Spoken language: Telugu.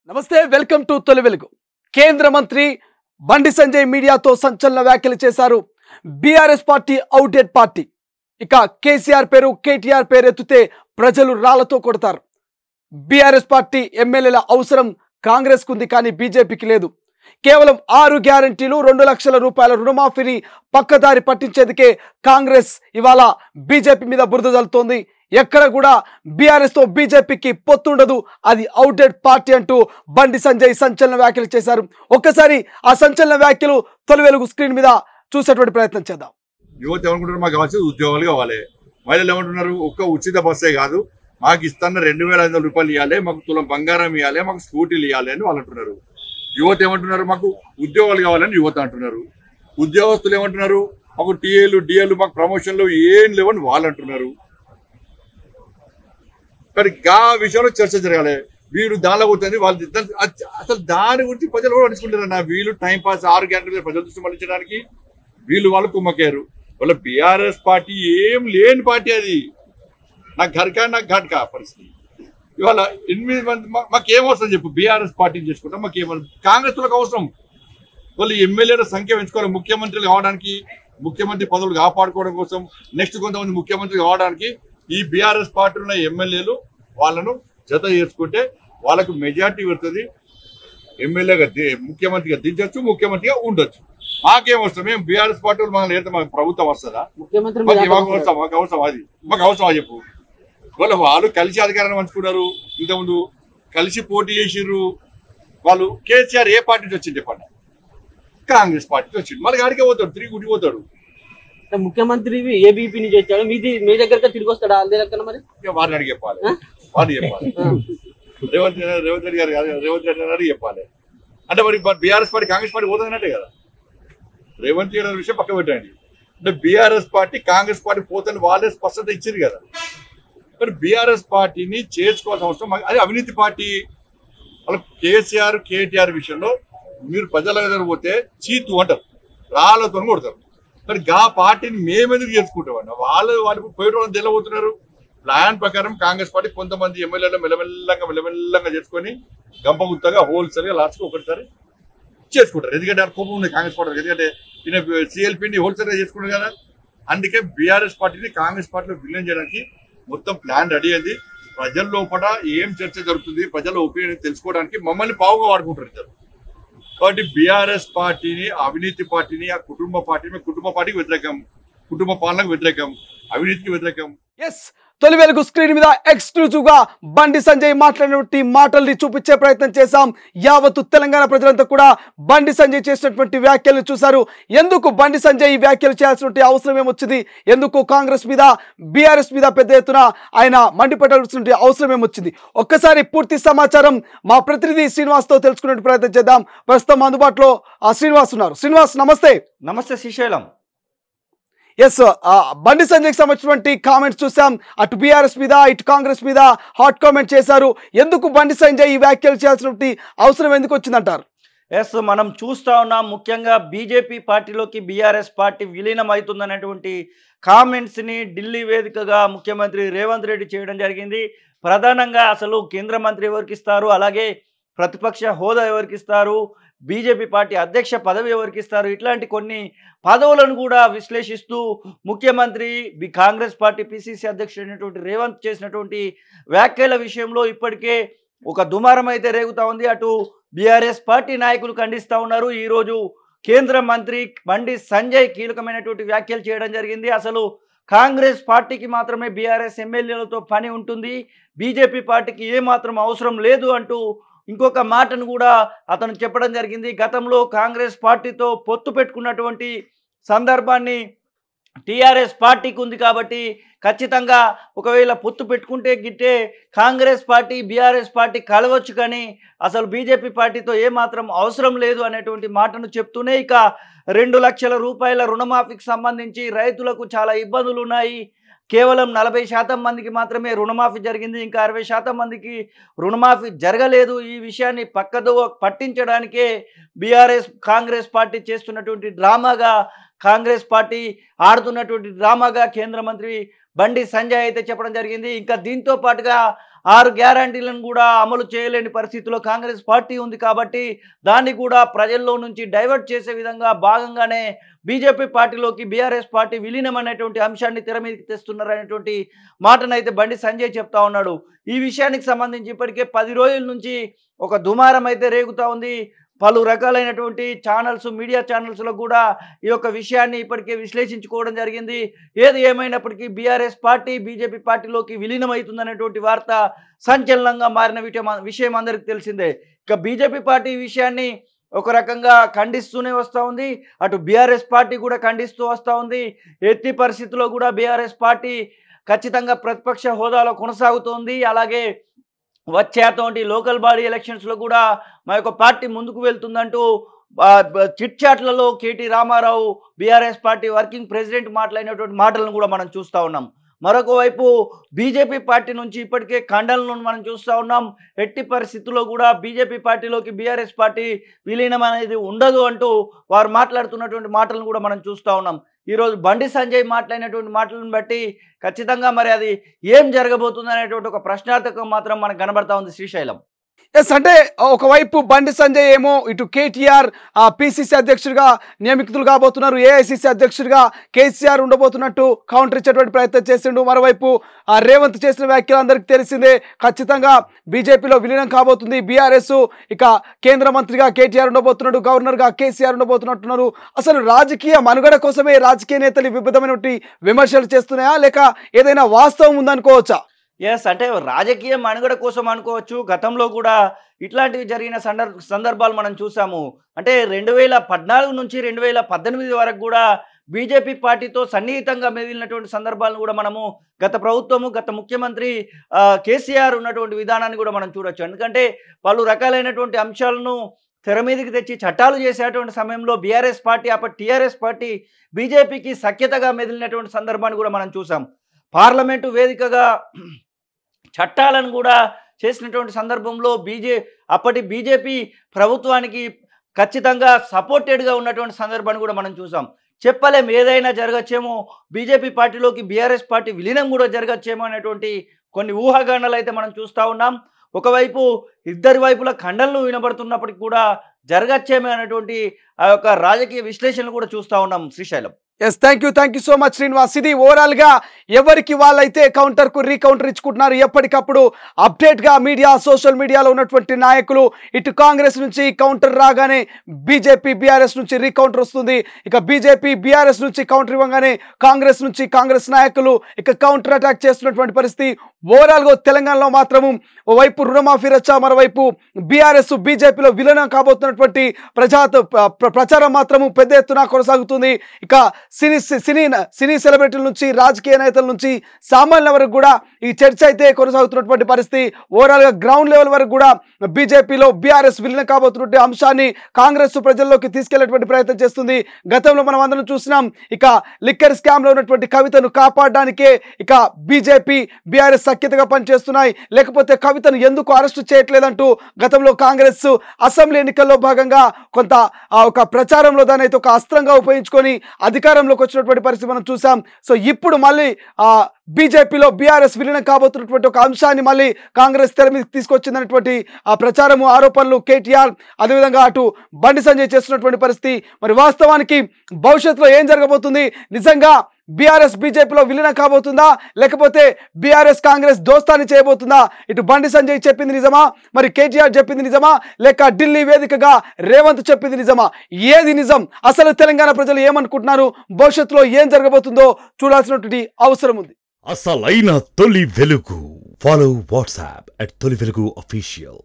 నమస్తే వెల్కమ్ టు తొలి వెలుగు. కేంద్ర మంత్రి బండి సంజయ్ మీడియాతో సంచలన వ్యాఖ్యలు చేశారు. BRS party outdate party. ఇక కేసీఆర్ పేరు కేటీఆర్ పేరు ఎత్తితే ప్రజలు రాళ్లతో కొడతారు. బీఆర్ఎస్ పార్టీ ఎమ్మెల్యేల అవసరం కాంగ్రెస్ కుంది కానీ బీజేపీకి లేదు. కేవలం 6 గ్యారెంటీలు 2 లక్షల రూపాయల రుణమాఫీని పక్కదారి పట్టించేందుకే కాంగ్రెస్ ఇవాళ బీజేపీ మీద బురద జల్లుతోంది. ఎక్కడ కూడా బీఆర్ఎస్ తో బీజేపీకి పొత్తుండదు, అది అవుట్డేట్ పార్టీ అంటూ బండి సంజయ్ సంచలన వ్యాఖ్యలు చేశారు. ఒక్కసారి ఆ సంచలన వ్యాఖ్యలు తొలి వెలుగు స్క్రీన్ మీద చూసేటువంటి ప్రయత్నం చేద్దాం. యువత ఏమనుకుంటారు? మాకు కావాల్సి ఉద్యోగాలు కావాలి. మహిళలు ఏమంటున్నారు? ఒక్క ఉచిత బస్సే కాదు, మాకు ఇస్తున్న 2500 రూపాయలు ఇవ్వాలి, మాకు తులం బంగారం ఇవ్వాలి, మాకు స్కూటీలు ఇవ్వాలి అని వాళ్ళు అంటున్నారు. యువత ఏమంటున్నారు? మాకు ఉద్యోగాలు కావాలని యువత అంటున్నారు. ఉద్యోగస్తులు ఏమంటున్నారు? మాకు టీఏలు డిఏలు మాకు ప్రమోషన్లు ఏం లేవని వాళ్ళు అంటున్నారు. కానీ ఆ విషయంలో చర్చ జరగాలి. వీళ్ళు దానిలో పోతుంది, వాళ్ళు అసలు దాని గురించి ప్రజలు కూడా అడుచుకుంటారన్న. వీళ్ళు టైంపాస్ 6 గంటల ప్రజల దృష్టి మళ్లించడానికి వాళ్ళు కుమ్మకారు. వాళ్ళ బీఆర్ఎస్ పార్టీ ఏం లేని పార్టీ, అది నాకు ఘర్కా నాకు ఘాట్కా పరిస్థితి. ఇవాళ 8 మంది మాకేం అవసరం చెప్పు? బీఆర్ఎస్ పార్టీని చేసుకుంటాం, మాకేమన్నా కాంగ్రెస్ వాళ్ళకి అవసరం? వాళ్ళు ఎమ్మెల్యేల సంఖ్య పెంచుకోవాలి, ముఖ్యమంత్రులు కావడానికి, ముఖ్యమంత్రి పదవులు కాపాడుకోవడం కోసం, నెక్స్ట్ కొంతమంది ముఖ్యమంత్రి కావడానికి ఈ బీఆర్ఎస్ పార్టీ ఉన్న ఎమ్మెల్యేలు వాళ్ళను జత చేసుకుంటే వాళ్ళకు మెజార్టీ పెడుతుంది. ఎమ్మెల్యేగా ముఖ్యమంత్రిగా దించవచ్చు, ముఖ్యమంత్రిగా ఉండొచ్చు. మాకేం వస్తాం? మేము బీఆర్ఎస్ పార్టీ వాళ్ళు మనల్ని ఏదైతే మాకు ప్రభుత్వం వస్తుందా? మాకు అవసరం అది, మాకు అవసరం అది చెప్పు. వాళ్ళు కలిసి అధికారాన్ని పంచుకున్నారు. ఇంతకుముందు కలిసి పోటీ చేసిర్రు. వాళ్ళు కేసీఆర్ ఏ పార్టీ నుంచి వచ్చింది చెప్పండి? కాంగ్రెస్ పార్టీ వచ్చింది. మళ్ళీ అడిగే పోతాడు, తిరిగి గుడి పోతాడు. ముఖ్యమంత్రి ఏబీపీ నుంచి వచ్చాడు, మీ దగ్గర తిరిగి వస్తాడా? అదే రకం మరి వారిని అడిగి చెప్పాలి, వారిని చెప్పాలి. రేవంత్ రెడ్డి గారు చెప్పాలి. అంటే మరి బీఆర్ఎస్ పార్టీ కాంగ్రెస్ పార్టీ పోతుందన్నట్టే కదా. రేవంత్ రెడ్డి గారి విషయం పక్క పెట్టండి. అంటే బీఆర్ఎస్ పార్టీ కాంగ్రెస్ పార్టీ పోతుందని వాళ్ళే స్పష్టత ఇచ్చింది కదా. మరి బీఆర్ఎస్ పార్టీని చేసుకోవాల్సిన అవసరం, అది అవినీతి పార్టీ. వాళ్ళ కేసీఆర్ కేటీఆర్ విషయంలో మీరు ప్రజల దగ్గర పోతే చీతు అంటారు, రాళ్లతో కొడతారు. మరి ఆ పార్టీని మేమెందుకు చేసుకుంటామన్న? వాళ్ళు పోయేటోళ్ళని తెల్లబోతున్నారు. ప్లాన్ ప్రకారం కాంగ్రెస్ పార్టీ కొంతమంది ఎమ్మెల్యేలు మెల్లమెల్లంగా చేసుకొని గంపగుత్తగా హోల్సేల్గా లాస్ట్కి ఒకటిసారి చేసుకుంటారు. ఎందుకంటే కోపం ఉంది కాంగ్రెస్ పార్టీ, ఎందుకంటే ఈయన సిఎల్పీని హోల్సేల్గా చేసుకుంటారు కదా. అందుకే బీఆర్ఎస్ పార్టీని కాంగ్రెస్ పార్టీలో విలీనం చేయడానికి మొత్తం ప్లాన్ రెడీ అయింది. ప్రజల లోపల ఏం చర్చ జరుగుతుంది, ప్రజల ఒపీనియన్ తెలుసుకోవడానికి మమ్మల్ని పావుగా వాడుకుంటారు ఇద్దరు. కాబట్టి బీఆర్ఎస్ పార్టీని, అవినీతి పార్టీని, ఆ కుటుంబ పార్టీకి వ్యతిరేకం, కుటుంబ పాలనకు వ్యతిరేకం, అవినీతికి వ్యతిరేకం. ఎస్, తొలి వెలుగు స్క్రీన్ మీద ఎక్స్క్లూజివ్ గా బండి సంజయ్ మాట్లాడినటువంటి మాటల్ని చూపించే ప్రయత్నం చేశాం. యావత్తు తెలంగాణ ప్రజలంతా కూడా బండి సంజయ్ చేసినటువంటి వ్యాఖ్యలు చూశారు. ఎందుకు బండి సంజయ్ ఈ వ్యాఖ్యలు చేయాల్సినటువంటి అవసరం ఏమొచ్చింది? ఎందుకు కాంగ్రెస్ మీద బీఆర్ఎస్ మీద పెద్ద ఎత్తున ఆయన మండిపెట్టాల్సిన అవసరం ఏమొచ్చింది? ఒక్కసారి పూర్తి సమాచారం మా ప్రతినిధి శ్రీనివాస్ తో తెలుసుకునే ప్రయత్నం చేద్దాం. ప్రస్తుతం అందుబాటులో శ్రీనివాస్ ఉన్నారు. శ్రీనివాస్ నమస్తే. నమస్తే శ్రీశైలం. ఎస్, బండి సంజయ్కి సంబంధించినటువంటి కామెంట్స్ చూసాం. అటు బీఆర్ఎస్ మీద ఇటు కాంగ్రెస్ మీద హాట్ కామెంట్ చేశారు. ఎందుకు బండి సంజయ్ ఈ వ్యాఖ్యలు చేయాల్సినటువంటి అవసరం ఎందుకు వచ్చిందంటారు? ఎస్, మనం చూస్తా ఉన్నాం. ముఖ్యంగా బీజేపీ పార్టీలోకి బీఆర్ఎస్ పార్టీ విలీనం అవుతుందనేటువంటి కామెంట్స్ని ఢిల్లీ వేదికగా ముఖ్యమంత్రి రేవంత్ రెడ్డి చేయడం జరిగింది. ప్రధానంగా అసలు కేంద్ర మంత్రి ఎవరికి ఇస్తారు, అలాగే ప్రతిపక్ష హోదా ఎవరికి ఇస్తారు, బీజేపీ పార్టీ అధ్యక్ష పదవి ఎవరికి ఇస్తారు, ఇట్లాంటి కొన్ని పదవులను కూడా విశ్లేషిస్తూ ముఖ్యమంత్రి కాంగ్రెస్ పార్టీ పిసిసి అధ్యక్షుడైనటువంటి రేవంత్ చేసినటువంటి వ్యాఖ్యల విషయంలో ఇప్పటికే ఒక దుమారం అయితే రేగుతా ఉంది. అటు బీఆర్ఎస్ పార్టీ నాయకులు ఖండిస్తూ ఉన్నారు. ఈరోజు కేంద్ర మంత్రి బండి సంజయ్ కీలకమైనటువంటి వ్యాఖ్యలు చేయడం జరిగింది. అసలు కాంగ్రెస్ పార్టీకి మాత్రమే బీఆర్ఎస్ ఎమ్మెల్యేలతో పని ఉంటుంది, బీజేపీ పార్టీకి ఏమాత్రం అవసరం లేదు అంటూ ఇంకొక మాటను కూడా అతను చెప్పడం జరిగింది. గతంలో కాంగ్రెస్ పార్టీతో పొత్తు పెట్టుకున్నటువంటి సందర్భాన్ని టీఆర్ఎస్ పార్టీకి ఉంది కాబట్టి ఖచ్చితంగా ఒకవేళ పొత్తు పెట్టుకుంటే గిట్టే కాంగ్రెస్ పార్టీ బీఆర్ఎస్ పార్టీ కలవచ్చు, కానీ అసలు బీజేపీ పార్టీతో ఏమాత్రం అవసరం లేదు అనేటువంటి మాటను చెప్తూనే ఇక 2 లక్షల రూపాయల రుణమాఫీకి సంబంధించి రైతులకు చాలా ఇబ్బందులు ఉన్నాయి. కేవలం 40% మందికి మాత్రమే రుణమాఫీ జరిగింది, ఇంకా 60% మందికి రుణమాఫీ జరగలేదు. ఈ విషయాన్ని పక్కదోవ పట్టించడానికే బీఆర్ఎస్ కాంగ్రెస్ పార్టీ చేస్తున్నటువంటి డ్రామాగా, కాంగ్రెస్ పార్టీ ఆడుతున్నటువంటి డ్రామాగా కేంద్ర మంత్రి బండి సంజయ్ అయితే చెప్పడం జరిగింది. ఇంకా దీంతో పాటుగా 6 గ్యారంటీలను కూడా అమలు చేయలేని పరిస్థితిలో కాంగ్రెస్ పార్టీ ఉంది కాబట్టి దాన్ని కూడా ప్రజల్లో నుంచి డైవర్ట్ చేసే విధంగా భాగంగానే బీజేపీ పార్టీలోకి బీఆర్ఎస్ పార్టీ విలీనం అనేటువంటి అంశాన్ని తెర మీదకి తెస్తున్నారనేటువంటి మాటనైతే బండి సంజయ్ చెప్తా ఉన్నాడు. ఈ విషయానికి సంబంధించి ఇప్పటికే 10 రోజుల నుంచి ఒక దుమారం అయితే రేగుతా ఉంది. పలు రకాలైనటువంటి ఛానల్స్, మీడియా ఛానల్స్లో కూడా ఈ యొక్క విషయాన్ని ఇప్పటికే విశ్లేషించుకోవడం జరిగింది. ఏది ఏమైనప్పటికీ బీఆర్ఎస్ పార్టీ బీజేపీ పార్టీలోకి విలీనం అవుతుందనేటువంటి వార్త సంచలనంగా మారిన విషయం అందరికీ తెలిసిందే. ఇక బీజేపీ పార్టీ ఈ విషయాన్ని ఒక రకంగా ఖండిస్తూనే వస్తూ ఉంది. అటు బీఆర్ఎస్ పార్టీ కూడా ఖండిస్తూ వస్తూ ఉంది. ఎట్టి పరిస్థితుల్లో కూడా బీఆర్ఎస్ పార్టీ ఖచ్చితంగా ప్రతిపక్ష హోదాలో కొనసాగుతోంది. అలాగే వచ్చేటువంటి లోకల్ బాడీ ఎలక్షన్స్లో కూడా మా యొక్క పార్టీ ముందుకు వెళ్తుందంటూ చిట్ చాట్లలో KT Ramarao BRS party working president మాట్లాడినటువంటి మాటలను కూడా మనం చూస్తూ ఉన్నాం. మరొక వైపు బీజేపీ పార్టీ నుంచి ఇప్పటికే ఖండనలను మనం చూస్తూ ఉన్నాం. ఎట్టి పరిస్థితుల్లో కూడా బీజేపీ పార్టీలోకి బీఆర్ఎస్ పార్టీ విలీనం అనేది ఉండదు అంటూ వారు మాట్లాడుతున్నటువంటి మాటలను కూడా మనం చూస్తూ ఉన్నాం. ఈరోజు బండి సంజయ్ మాట్లాడినటువంటి మాటలను బట్టి ఖచ్చితంగా మరి అది ఏం జరగబోతుంది అనేటువంటి ఒక ప్రశ్నార్థకం మాత్రం మనకు కనబడతా ఉంది శ్రీశైలం. ఎస్, అంటే ఒకవైపు బండి సంజయ్ ఏమో ఇటు కేటీఆర్ పిసిసి అధ్యక్షుడిగా నియమితులు కాబోతున్నారు, ఏఐసిసి అధ్యక్షుడిగా కేసీఆర్ ఉండబోతున్నట్టు కౌంటర్ ఇచ్చేటువంటి ప్రయత్నం చేసిండు. మరోవైపు రేవంత్ చేసిన వ్యాఖ్యలు అందరికీ తెలిసిందే. ఖచ్చితంగా బీజేపీలో విలీనం కాబోతుంది బీఆర్ఎస్. ఇక కేంద్ర మంత్రిగా కేటీఆర్ ఉండబోతున్నాడు, గవర్నర్గా కేసీఆర్ ఉండబోతున్నట్టున్నారు. అసలు రాజకీయ మనుగడ కోసమే రాజకీయ నేతలు వివిధమైనటువంటి విమర్శలు చేస్తున్నాయా, లేక ఏదైనా వాస్తవం ఉందనుకోవచ్చా? ఎస్, అంటే రాజకీయ మనుగడ కోసం అనుకోవచ్చు. గతంలో కూడా ఇట్లాంటివి జరిగిన సందర్భాలు మనం చూసాము. అంటే 2014 నుంచి 2018 వరకు కూడా బీజేపీ పార్టీతో సన్నిహితంగా మెదిలినటువంటి సందర్భాలను కూడా మనము గత ప్రభుత్వము, గత ముఖ్యమంత్రి కేసీఆర్ ఉన్నటువంటి విధానాన్ని కూడా మనం చూడొచ్చు. ఎందుకంటే పలు రకాలైనటువంటి అంశాలను తెర మీదకి తెచ్చి చట్టాలు చేసేటువంటి సమయంలో బీఆర్ఎస్ పార్టీ, అప్పటి టీఆర్ఎస్ పార్టీ బీజేపీకి సఖ్యతగా మెదిలినటువంటి సందర్భాన్ని కూడా మనం చూసాం. పార్లమెంటు వేదికగా చట్టాలను కూడా చేసినటువంటి సందర్భంలో అప్పటి బీజేపీ ప్రభుత్వానికి ఖచ్చితంగా సపోర్టెడ్గా ఉన్నటువంటి సందర్భాన్ని కూడా మనం చూసాం. చెప్పలేం, ఏదైనా జరగచ్చేమో, బీజేపీ పార్టీలోకి బీఆర్ఎస్ పార్టీ విలీనం కూడా జరగచ్చేమో అనేటువంటి కొన్ని ఊహాగానాలు అయితే మనం చూస్తూ ఉన్నాం. ఒకవైపు ఇద్దరి వైపుల ఖండనలు వినబడుతున్నప్పటికీ కూడా జరగచ్చేమో అనేటువంటి ఆ యొక్క రాజకీయ విశ్లేషణలు కూడా చూస్తూ ఉన్నాం Srisailam. Yes, thank you so much Srinivas. ఇది ఓవరాల్గా ఎవరికి వాళ్ళైతే కౌంటర్కు రీకౌంటర్ ఇచ్చుకుంటున్నారు. ఎప్పటికప్పుడు అప్డేట్గా మీడియా, సోషల్ మీడియాలో ఉన్నటువంటి నాయకులు ఇటు కాంగ్రెస్ నుంచి కౌంటర్ రాగానే బీజేపీ బీఆర్ఎస్ నుంచి రీకౌంటర్ వస్తుంది. ఇక బీజేపీ బీఆర్ఎస్ నుంచి కౌంటర్ ఇవ్వగానే కాంగ్రెస్ నుంచి కాంగ్రెస్ నాయకులు ఇక కౌంటర్ అటాక్ చేస్తున్నటువంటి పరిస్థితి. ఓవరాల్గా తెలంగాణలో మాత్రము ఓవైపు రుణమాఫీ రచ్చ, మరోవైపు బీఆర్ఎస్ బీజేపీలో విలీనం కాబోతున్నటువంటి ప్రచారం మాత్రము పెద్ద ఎత్తున కొనసాగుతుంది. ఇక సినీ సెలబ్రిటీల నుంచి, రాజకీయ నేతల నుంచి సామాన్యుల వరకు కూడా ఈ చర్చ అయితే కొనసాగుతున్నటువంటి పరిస్థితి. ఓవరాల్గా గ్రౌండ్ లెవెల్ వరకు కూడా బీజేపీలో బీఆర్ఎస్ విలీనం కాబోతున్నటువంటి అంశాన్ని కాంగ్రెస్ ప్రజల్లోకి తీసుకెళ్లేటువంటి ప్రయత్నం చేస్తుంది. గతంలో మనం అందరం చూసినాం. ఇక లిక్కర్ స్కామ్లో ఉన్నటువంటి కవితను కాపాడడానికే ఇక బీజేపీ బీఆర్ఎస్ సఖ్యతగా పనిచేస్తున్నాయి. లేకపోతే కవితను ఎందుకు అరెస్టు చేయట్లేదంటూ గతంలో కాంగ్రెస్ అసెంబ్లీ ఎన్నికల్లో భాగంగా కొంత ఒక ప్రచారంలో దాన్ని అయితే ఒక అస్త్రంగా ఉపయోగించుకొని అధికారంలోకి వచ్చినటువంటి పరిస్థితి మనం చూసాం. సో ఇప్పుడు మళ్ళీ బీజేపీలో బీఆర్ఎస్ విలీనం కాబోతున్నటువంటి ఒక అంశాన్ని మళ్ళీ కాంగ్రెస్ తెర మీద తీసుకొచ్చిందనేటువంటి ఆ ప్రచారము, ఆరోపణలు కేటీఆర్, అదేవిధంగా అటు బండి సంజయ్ చేస్తున్నటువంటి పరిస్థితి. మరి వాస్తవానికి భవిష్యత్తులో ఏం జరగబోతుంది? నిజంగా బీఆర్ఎస్ బీజేపీలో విలీనం కాబోతుందా, లేకపోతే బీఆర్ఎస్ కాంగ్రెస్ దోస్తాన్ని చేయబోతుందా? ఇటు బండి సంజయ్ చెప్పింది నిజమా, మరి కేటీఆర్ చెప్పింది నిజమా, లేక ఢిల్లీ వేదికగా రేవంత్ చెప్పింది నిజమా? ఏది నిజం? అసలు తెలంగాణ ప్రజలు ఏమనుకుంటున్నారు? భవిష్యత్తులో ఏం జరగబోతుందో చూడాల్సినటువంటి అవసరం ఉంది. అసలైన తొలి వెలుగు. ఫాలో వాట్సాప్ @తొలి వెలుగు official.